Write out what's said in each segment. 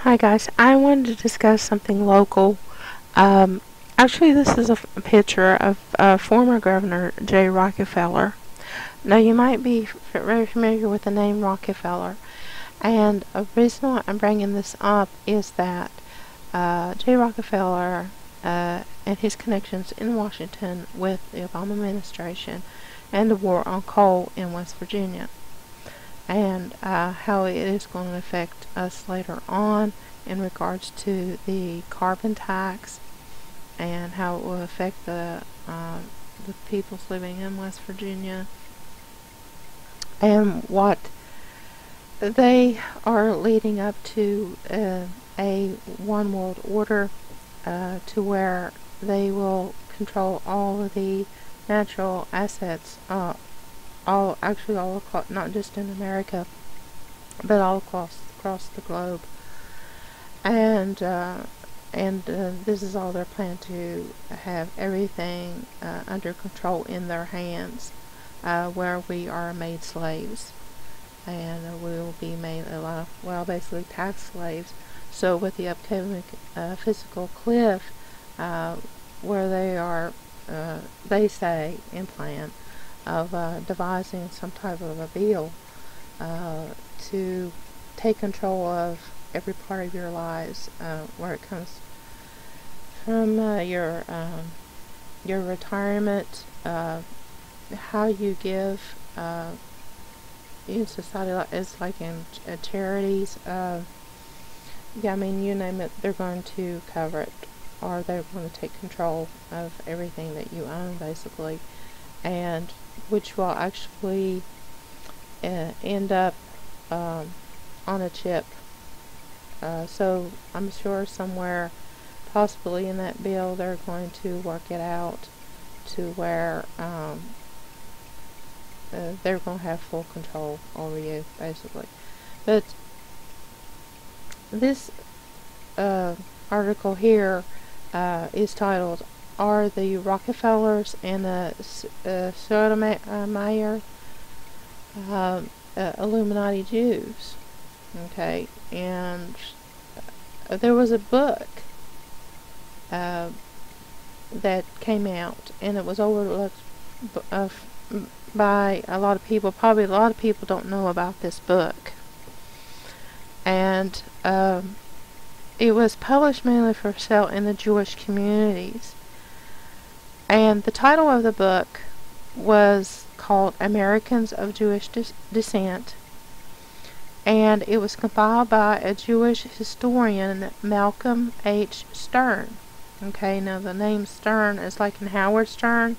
Hi guys, I wanted to discuss something local. Um, Actually, this is a picture of former Governor J. Rockefeller. Now, you might be very familiar with the name Rockefeller, and the reason why I'm bringing this up is that J. Rockefeller and his connections in Washington with the Obama administration and the war on coal in West Virginia, and how it is going to affect us later on in regards to the carbon tax and how it will affect the peoples living in West Virginia and what they are leading up to a one world order to where they will control all of the natural assets all across, not just in America, but all across the globe. And this is all their plan, to have everything under control in their hands, where we are made slaves, and we will be made basically tax slaves. So with the upcoming physical cliff, where they are, they say, in plan of devising some type of a bill to take control of every part of your lives, where it comes from your retirement, how you give in society, it's like in charities. Yeah, I mean, you name it, they're going to cover it, or they're going to take control of everything that you own, basically, and which will actually end up on a chip. So I'm sure somewhere, possibly in that bill, they're going to work it out to where they're going to have full control over you, basically. But this article here is titled, "Are the Rockefellers and the Sotomayor Illuminati Jews?" Okay, and there was a book that came out, and it was overlooked by a lot of people. Probably a lot of people don't know about this book. And it was published mainly for sale in the Jewish communities. And the title of the book was called Americans of Jewish Descent. And it was compiled by a Jewish historian, Malcolm H. Stern. Okay, now the name Stern is like in Howard Stern.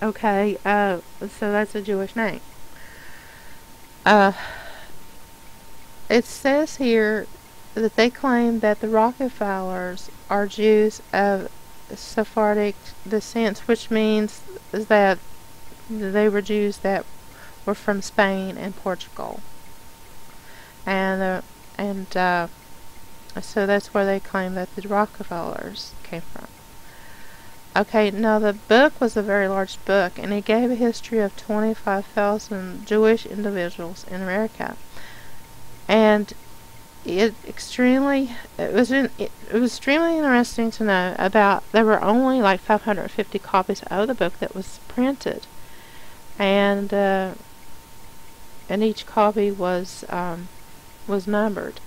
Okay, so that's a Jewish name. It says here that they claim that the Rockefellers are Jews of Sephardic descent, which means that they were Jews that were from Spain and Portugal, and so that's where they claim that the Rockefellers came from. Okay, now the book was a very large book, and it gave a history of 25,000 Jewish individuals in America, and it was extremely interesting to know about. There were only like 550 copies of the book that was printed, and each copy was numbered.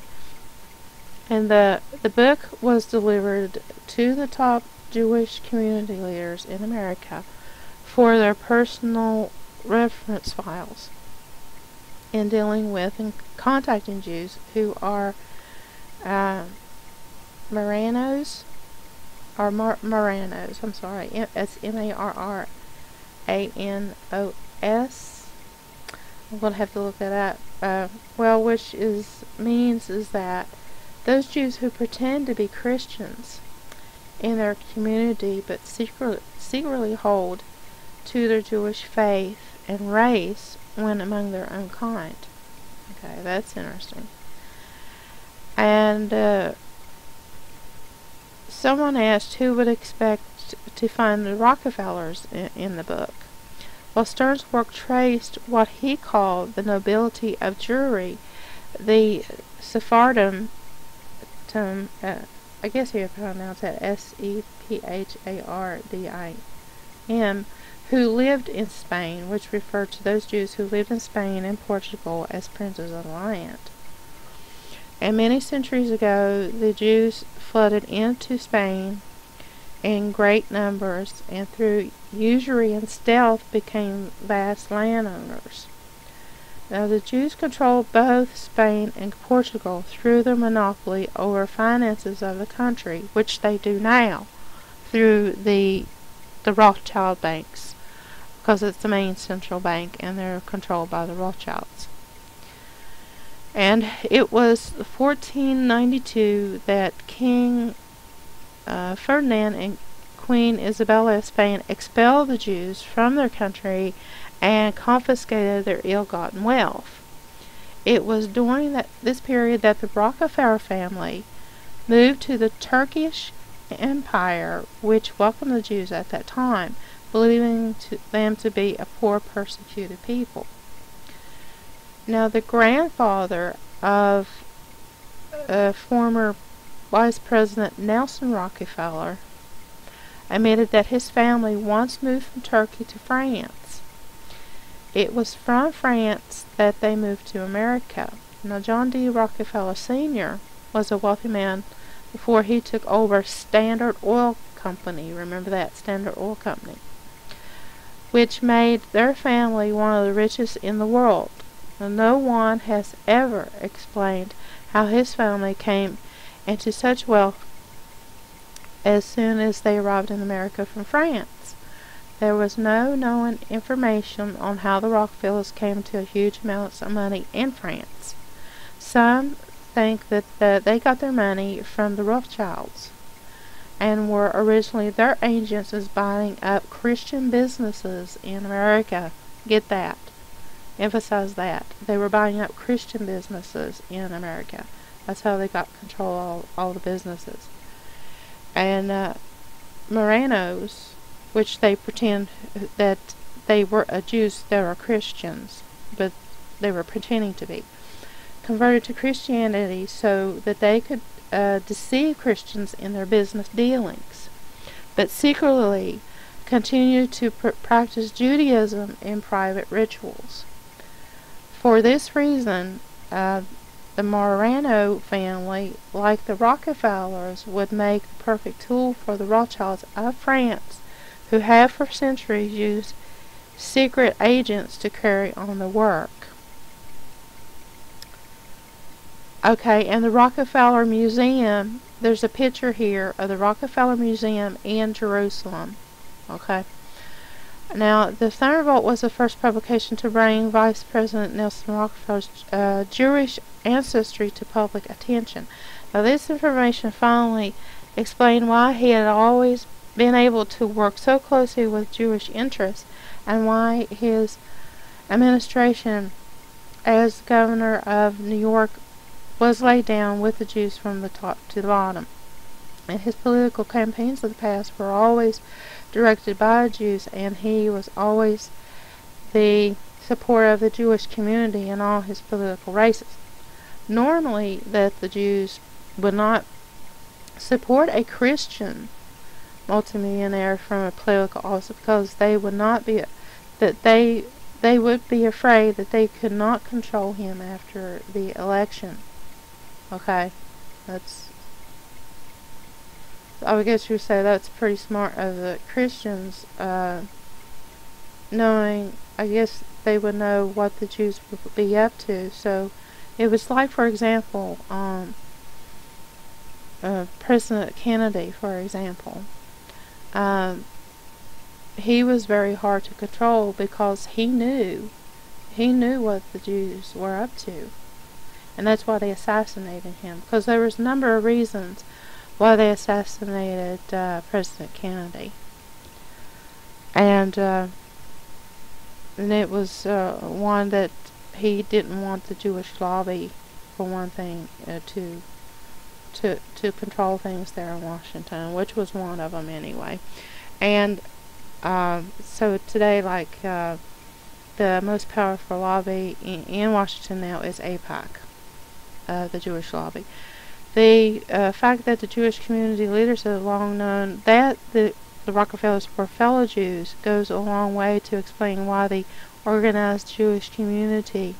And the book was delivered to the top Jewish community leaders in America for their personal reference files in dealing with and contacting Jews who are Marranos, I'm sorry, it's Marranos. I'm going to have to look that up. Well, which means that those Jews who pretend to be Christians in their community but secretly hold to their Jewish faith and race when among their own kind. Okay, that's interesting. And someone asked who would expect to find the Rockefellers in the book. Well, Stern's work traced what he called the nobility of Jewry The Sephardim, I guess you pronounce that Sephardim, who lived in Spain, which referred to those Jews who lived in Spain and Portugal as princes of the land. And many centuries ago, the Jews flooded into Spain in great numbers, and through usury and stealth became vast landowners. Now, the Jews controlled both Spain and Portugal through their monopoly over finances of the country, which they do now through the Rothschild banks, because it's the main central bank, and they're controlled by the Rothschilds. And it was 1492 that King Ferdinand and Queen Isabella of Spain expelled the Jews from their country and confiscated their ill-gotten wealth. It was during this period that the Rockefeller family moved to the Turkish Empire, which welcomed the Jews at that time, believing them to be a poor, persecuted people. Now, the grandfather of former Vice President Nelson Rockefeller admitted that his family once moved from Turkey to France. It was from France that they moved to America. Now, John D. Rockefeller Sr. was a wealthy man before he took over Standard Oil Company. Remember that, Standard Oil Company, which made their family one of the richest in the world. Now, no one has ever explained how his family came into such wealth as soon as they arrived in America from France. There was no known information on how the Rockefellers came to huge amounts of money in France. Some think that they got their money from the Rothschilds and were originally their agents as buying up Christian businesses in America. Get that. Emphasize that. They were buying up Christian businesses in America. That's how they got control of all the businesses. And Morenos, which they pretend that they were Jews that are Christians, but they were pretending to be, converted to Christianity so that they could deceive Christians in their business dealings, but secretly continued to practice Judaism in private rituals. For this reason, the Morano family, like the Rockefellers, would make the perfect tool for the Rothschilds of France, who have for centuries used secret agents to carry on the work. Okay, and the Rockefeller Museum, there's a picture here of the Rockefeller Museum in Jerusalem. Okay. Now, the Thunderbolt was the first publication to bring Vice President Nelson Rockefeller's Jewish ancestry to public attention. Now, this information finally explained why he had always been able to work so closely with Jewish interests, and why his administration as governor of New York was laid down with the Jews from the top to the bottom. And his political campaigns of the past were always directed by Jews, and he was always the supporter of the Jewish community in all his political races. Normally, that the Jews would not support a Christian multimillionaire from a political office, because they would not be they would be afraid that they could not control him after the election. Okay, I would guess you would say that's pretty smart of the Christians, knowing, I guess they would know what the Jews would be up to. So it was like, for example, President Kennedy, for example. He was very hard to control because he knew what the Jews were up to. And that's why they assassinated him, because there was a number of reasons why they assassinated President Kennedy. And it was one that he didn't want the Jewish lobby, for one thing, to control things there in Washington, which was one of them anyway. And so today, like, the most powerful lobby in Washington now is AIPAC. the Jewish lobby. The fact that the Jewish community leaders have long known that the Rockefellers were fellow Jews goes a long way to explain why the organized Jewish community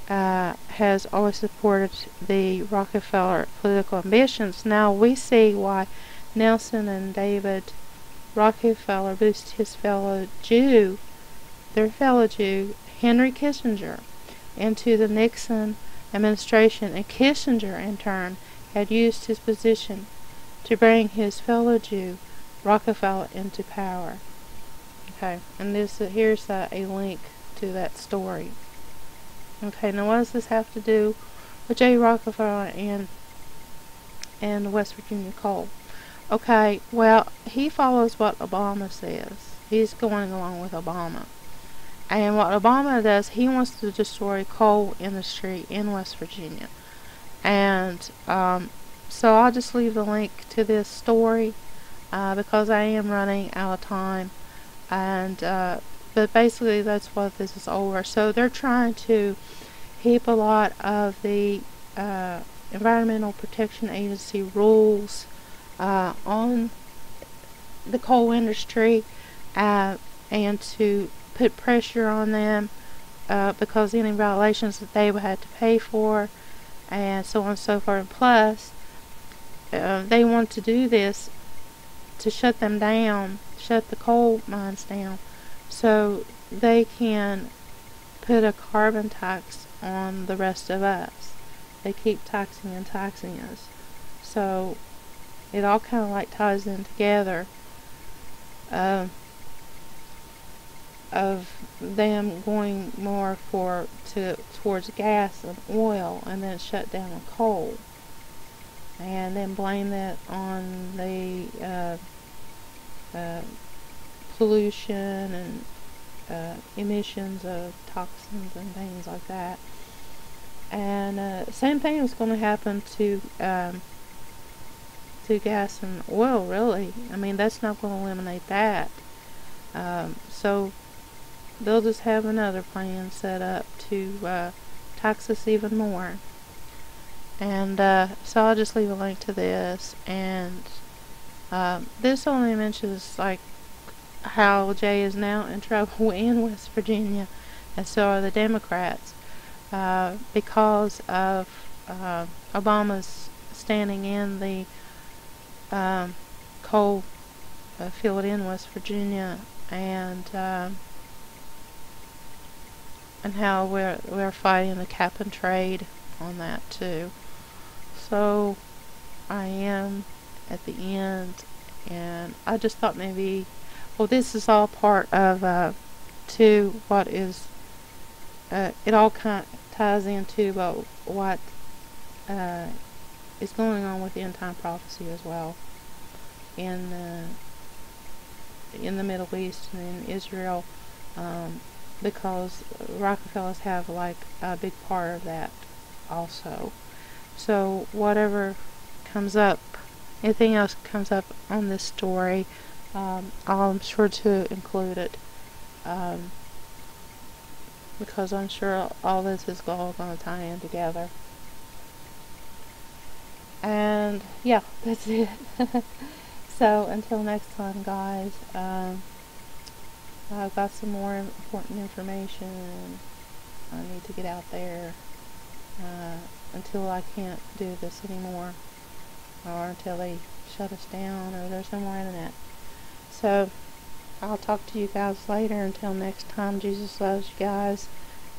has always supported the Rockefeller political ambitions. Now we see why Nelson and David Rockefeller boosted his their fellow Jew, Henry Kissinger, into the Nixon administration, and Kissinger, in turn, had used his position to bring his fellow Jew, Rockefeller, into power. Okay, and here's a link to that story. Okay, now what does this have to do with J. Rockefeller and West Virginia coal? Okay, well, he follows what Obama says. He's going along with Obama. And what Obama does, he wants to destroy coal industry in West Virginia. And so I'll just leave the link to this story because I am running out of time. And but basically that's what this is over. So they're trying to keep a lot of the Environmental Protection Agency rules on the coal industry and to put pressure on them because any violations that they would have to pay for and so on and so forth. And plus, they want to do this to shut them down, shut the coal mines down, so they can put a carbon tax on the rest of us. They keep taxing and taxing us. So it all kind of like ties in together of them going more towards gas and oil, and then shut down on coal, and then blame that on the pollution and emissions of toxins and things like that. And same thing is going to happen to gas and oil, really. I mean, that's not going to eliminate that. So they'll just have another plan set up to tax us even more. And so I'll just leave a link to this. And this only mentions like how Jay is now in trouble in West Virginia, and so are the Democrats, because of Obama's standing in the coal field in West Virginia, and how we're fighting the cap and trade on that too. So I am at the end, and I just thought maybe, well, this is all part of to what is it all kind of ties into what is going on with the end time prophecy as well in the Middle East and in Israel, because Rockefellers have like a big part of that also. So whatever comes up, anything else comes up on this story, I'm sure to include it, because I'm sure all this is all going to tie in together. And yeah, that's it. So until next time, guys, I've got some more important information I need to get out there until I can't do this anymore, or until they shut us down or there's no more internet. So I'll talk to you guys later. Until next time, Jesus loves you guys.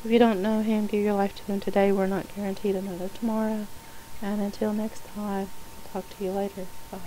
If you don't know Him, give your life to Him today. We're not guaranteed another tomorrow. And until next time, I'll talk to you later. Bye.